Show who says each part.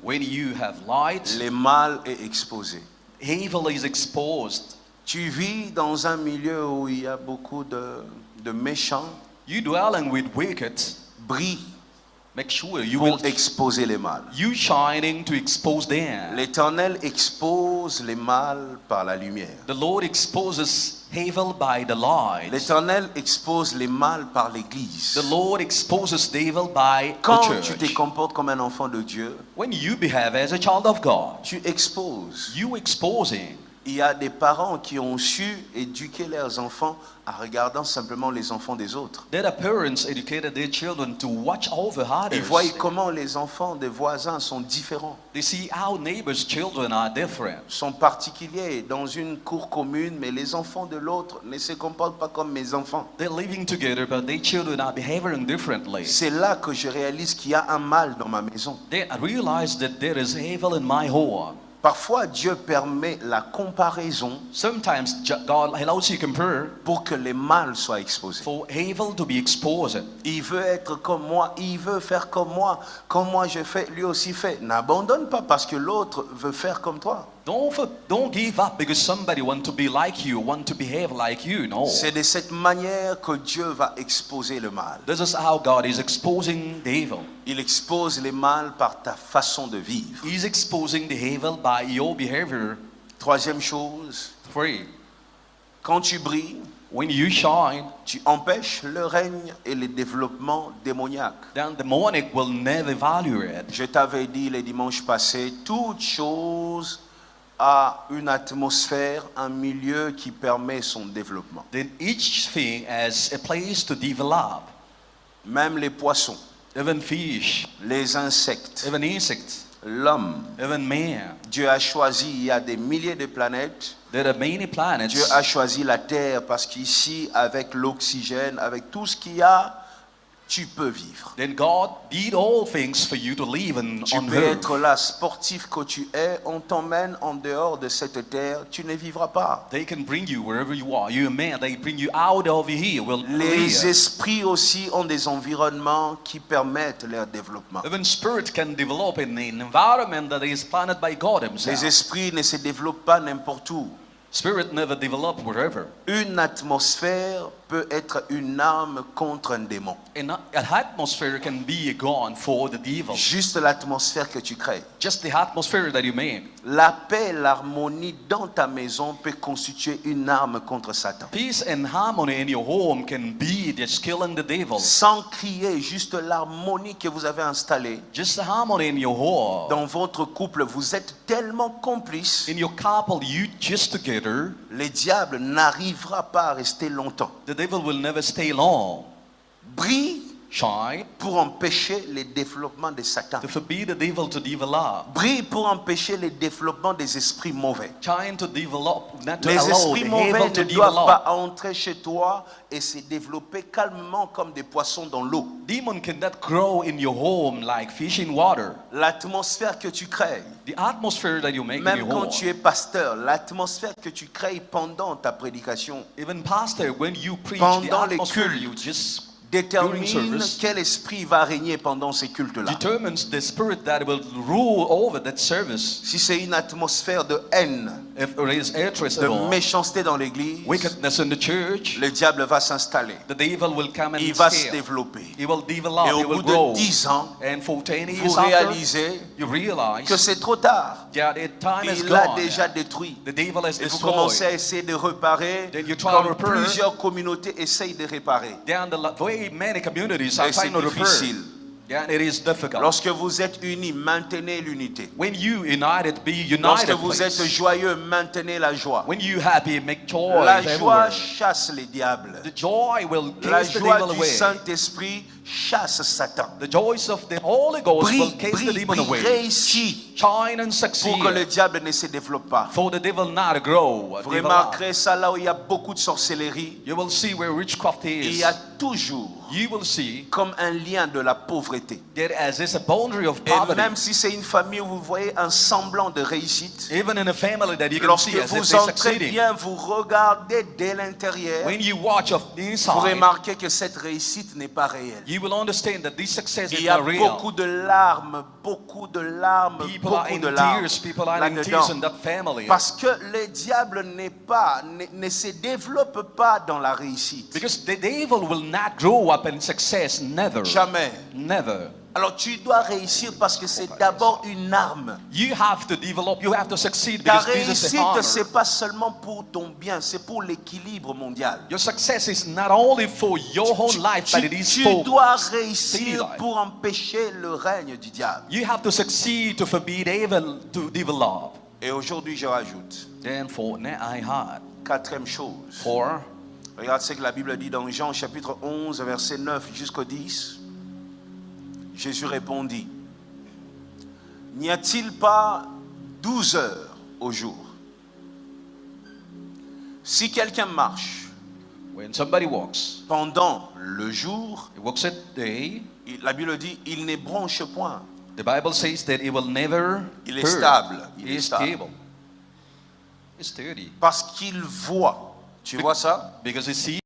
Speaker 1: when you have light,
Speaker 2: le mal est exposé.
Speaker 1: evil is exposed.
Speaker 2: Tu vis dans un milieu où il y a beaucoup de méchants.
Speaker 1: You dwelling with wicked,
Speaker 2: Brille
Speaker 1: make sure you will
Speaker 2: pour exposer les mal.
Speaker 1: you shining to expose them.
Speaker 2: L'Éternel expose les mal par la lumière.
Speaker 1: The Lord exposes evil by the light.
Speaker 2: L'Éternel expose les mal par l'Église.
Speaker 1: The Lord exposes the evil by the
Speaker 2: Quand tu te
Speaker 1: church.
Speaker 2: comportes comme un enfant de Dieu,
Speaker 1: When you behave as a child of God,
Speaker 2: tu exposes.
Speaker 1: you exposing.
Speaker 2: Il y a des parents qui ont su éduquer leurs enfants en regardant simplement les enfants des autres.
Speaker 1: There are parents educated their children to watch over
Speaker 2: Ils
Speaker 1: others.
Speaker 2: voient comment les enfants des voisins sont différents,
Speaker 1: They see how neighbors' children are different.
Speaker 2: sont particuliers dans une cour commune, mais les enfants de l'autre ne se comportent pas comme mes enfants.
Speaker 1: They're living together, but their children are behaving differently.
Speaker 2: C'est là que je réalise qu'il y a un mal dans ma maison.
Speaker 1: They realize that there is evil in my home.
Speaker 2: Parfois, Dieu permet la comparaison
Speaker 1: Sometimes God allows you to compare
Speaker 2: pour que les mal soient exposés.
Speaker 1: for evil to be exposed.
Speaker 2: Il veut être comme moi, il veut faire comme moi je fais, lui aussi fait. N'abandonne pas parce que l'autre veut faire comme toi.
Speaker 1: Don't give up because somebody want to be like you, want to behave like you. No.
Speaker 2: C'est de cette manière que Dieu va exposer le mal.
Speaker 1: This is how God is exposing the evil.
Speaker 2: Il expose les mal par ta façon de vivre.
Speaker 1: He's exposing the evil by your behavior.
Speaker 2: Troisième chose,
Speaker 1: 3.
Speaker 2: quand tu brilles,
Speaker 1: When you shine,
Speaker 2: tu empêches le règne et le développement démoniaque.
Speaker 1: then the demonic will never value it.
Speaker 2: Je t'avais dit le dimanche passé, toute chose a une atmosphère, un milieu qui permet son développement.
Speaker 1: Then each thing has a place to develop.
Speaker 2: Même les poissons,
Speaker 1: Even fish,
Speaker 2: les insectes,
Speaker 1: even insects,
Speaker 2: l'homme.
Speaker 1: even man.
Speaker 2: Dieu a choisi, il y a des milliers de planètes.
Speaker 1: There are many planets.
Speaker 2: Dieu a choisi la Terre parce qu'ici, avec l'oxygène, avec tout ce qu'il y a, tu peux vivre.
Speaker 1: Then God did all things for you to live
Speaker 2: Tu
Speaker 1: on
Speaker 2: peux
Speaker 1: earth.
Speaker 2: être là, sportif que tu es, on t'emmène en dehors de cette terre, tu ne vivras pas.
Speaker 1: They can bring you wherever you are. You're a man. They bring you out of here. Will
Speaker 2: Les
Speaker 1: live.
Speaker 2: esprits aussi ont des environnements qui permettent leur développement.
Speaker 1: Even spirit can develop in an environment that is planted by God
Speaker 2: Les
Speaker 1: Himself.
Speaker 2: esprits ne se développent pas n'importe où.
Speaker 1: Spirit never develop wherever.
Speaker 2: Une atmosphère peut être une arme contre un démon.
Speaker 1: And an atmosphere can be a gun for the devil.
Speaker 2: Juste l'atmosphère que tu crées.
Speaker 1: Just the atmosphere that you make.
Speaker 2: La paix, l'harmonie dans ta maison peut constituer une arme contre Satan.
Speaker 1: Peace and harmony in your home can be just killing the devil.
Speaker 2: Sans crier, juste l'harmonie que vous avez installée.
Speaker 1: Just the harmony in your home.
Speaker 2: Dans votre couple, vous êtes tellement complices,
Speaker 1: In your couple, you just together.
Speaker 2: le diable n'arrivera pas à rester longtemps.
Speaker 1: The devil will never stay long.
Speaker 2: Brille
Speaker 1: Shine
Speaker 2: pour empêcher le développement de Satan.
Speaker 1: to forbid the devil to develop.
Speaker 2: Brille pour empêcher le développement des esprits mauvais.
Speaker 1: Trying to develop, not to
Speaker 2: Les
Speaker 1: allow
Speaker 2: esprits
Speaker 1: the
Speaker 2: mauvais
Speaker 1: evil to
Speaker 2: ne doivent pas
Speaker 1: develop.
Speaker 2: entrer chez toi et se développer calmement comme des poissons dans l'eau.
Speaker 1: Demon cannot grow in your home like fish in water.
Speaker 2: L'atmosphère que tu crées,
Speaker 1: The atmosphere that you make in
Speaker 2: même
Speaker 1: your
Speaker 2: quand
Speaker 1: home.
Speaker 2: tu es pasteur, l'atmosphère que tu crées pendant ta prédication
Speaker 1: Even pastor, when you preach, the
Speaker 2: Pendant les
Speaker 1: atmosphere
Speaker 2: cultes,
Speaker 1: you just
Speaker 2: détermine
Speaker 1: service.
Speaker 2: quel esprit va régner pendant ces cultes-là.
Speaker 1: determines the spirit that will rule over that service.
Speaker 2: Si c'est une atmosphère de haine,
Speaker 1: If there is hatred
Speaker 2: de
Speaker 1: at all,
Speaker 2: méchanceté dans l'église,
Speaker 1: wickedness in the church,
Speaker 2: le diable va s'installer.
Speaker 1: the devil will come and
Speaker 2: Il va se
Speaker 1: steal.
Speaker 2: développer.
Speaker 1: He will develop,
Speaker 2: Et
Speaker 1: he
Speaker 2: au
Speaker 1: will
Speaker 2: bout
Speaker 1: grow.
Speaker 2: de 10 ans,
Speaker 1: And for 10
Speaker 2: vous
Speaker 1: years after,
Speaker 2: réalisez
Speaker 1: you realize
Speaker 2: que c'est trop tard.
Speaker 1: that the time is
Speaker 2: Il l'a
Speaker 1: gone.
Speaker 2: déjà détruit.
Speaker 1: The devil has
Speaker 2: Et vous commencez à
Speaker 1: destroyed.
Speaker 2: essayer de réparer
Speaker 1: Then you try to
Speaker 2: comme
Speaker 1: repair.
Speaker 2: plusieurs communautés essayent de réparer.
Speaker 1: Then the way many communities are
Speaker 2: Et c'est
Speaker 1: trying to repair.
Speaker 2: difficile.
Speaker 1: Yeah, it is difficult.
Speaker 2: Lorsque vous êtes unis, maintenez l'unité.
Speaker 1: When you united, be
Speaker 2: Lorsque
Speaker 1: united.
Speaker 2: vous êtes
Speaker 1: Please.
Speaker 2: joyeux, maintenez la joie.
Speaker 1: When you happy, make joy
Speaker 2: La joie
Speaker 1: everywhere.
Speaker 2: chasse les diables.
Speaker 1: The joy will
Speaker 2: La
Speaker 1: chase the
Speaker 2: joie
Speaker 1: devil
Speaker 2: du
Speaker 1: away.
Speaker 2: Saint-Esprit chasse Satan.
Speaker 1: The joys of the Holy Ghost will
Speaker 2: Brille,
Speaker 1: chase the
Speaker 2: brille,
Speaker 1: demon
Speaker 2: brille,
Speaker 1: away.
Speaker 2: réussis
Speaker 1: Shine and
Speaker 2: pour
Speaker 1: succeed.
Speaker 2: que le diable ne se développe pas.
Speaker 1: For the devil not to grow.
Speaker 2: Vous
Speaker 1: develop.
Speaker 2: remarquerez ça là où il y a beaucoup de sorcellerie.
Speaker 1: You will see where witchcraft
Speaker 2: Il
Speaker 1: is.
Speaker 2: y a toujours
Speaker 1: you will see
Speaker 2: comme un lien de la pauvreté.
Speaker 1: there as is a boundary of
Speaker 2: Et
Speaker 1: poverty.
Speaker 2: même si c'est une famille où vous voyez un semblant de réussite,
Speaker 1: Even in a family that you can
Speaker 2: lorsque
Speaker 1: see as if
Speaker 2: vous
Speaker 1: they're
Speaker 2: entrez
Speaker 1: succeeding.
Speaker 2: bien, vous regardez dès l'intérieur,
Speaker 1: When you watch of the
Speaker 2: vous
Speaker 1: inside,
Speaker 2: remarquez que cette réussite n'est pas réelle.
Speaker 1: you will understand that this success
Speaker 2: Il
Speaker 1: is
Speaker 2: y a
Speaker 1: not real.
Speaker 2: beaucoup de larmes, beaucoup de larmes,
Speaker 1: People are
Speaker 2: beaucoup
Speaker 1: in
Speaker 2: de larmes
Speaker 1: tears. People are in tears in
Speaker 2: là-dedans.
Speaker 1: that family.
Speaker 2: Parce que le diable ne se développe pas dans la réussite.
Speaker 1: Because the devil will not grow up in success. Never.
Speaker 2: Jamais.
Speaker 1: Never.
Speaker 2: Alors tu dois réussir parce que c'est d'abord une arme.
Speaker 1: You have to develop. You have to succeed
Speaker 2: Ta
Speaker 1: because this is a
Speaker 2: réussite,
Speaker 1: honor.
Speaker 2: c'est pas seulement pour ton bien, c'est pour l'équilibre mondial.
Speaker 1: Your success is not only for your whole life, but it is
Speaker 2: Tu
Speaker 1: for.
Speaker 2: dois
Speaker 1: daily
Speaker 2: réussir
Speaker 1: life.
Speaker 2: pour empêcher le règne du diable.
Speaker 1: You have to succeed to forbid evil to develop.
Speaker 2: Et aujourd'hui, je rajoute,
Speaker 1: Then for I had
Speaker 2: quatrième chose.
Speaker 1: for.
Speaker 2: Regarde ce que la Bible dit dans Jean chapitre 11, verset 9 jusqu'au 10. Jésus répondit, n'y a-t-il pas 12 heures au jour? Si quelqu'un marche
Speaker 1: When somebody walks,
Speaker 2: pendant le jour,
Speaker 1: he walks at day.
Speaker 2: la Bible dit, il ne bronche point.
Speaker 1: The Bible says that it will never
Speaker 2: Il est
Speaker 1: hurt.
Speaker 2: stable.
Speaker 1: It
Speaker 2: Il est
Speaker 1: is
Speaker 2: stable.
Speaker 1: stable. It's sturdy.
Speaker 2: Parce qu'il voit. Tu vois ça?
Speaker 1: Because you see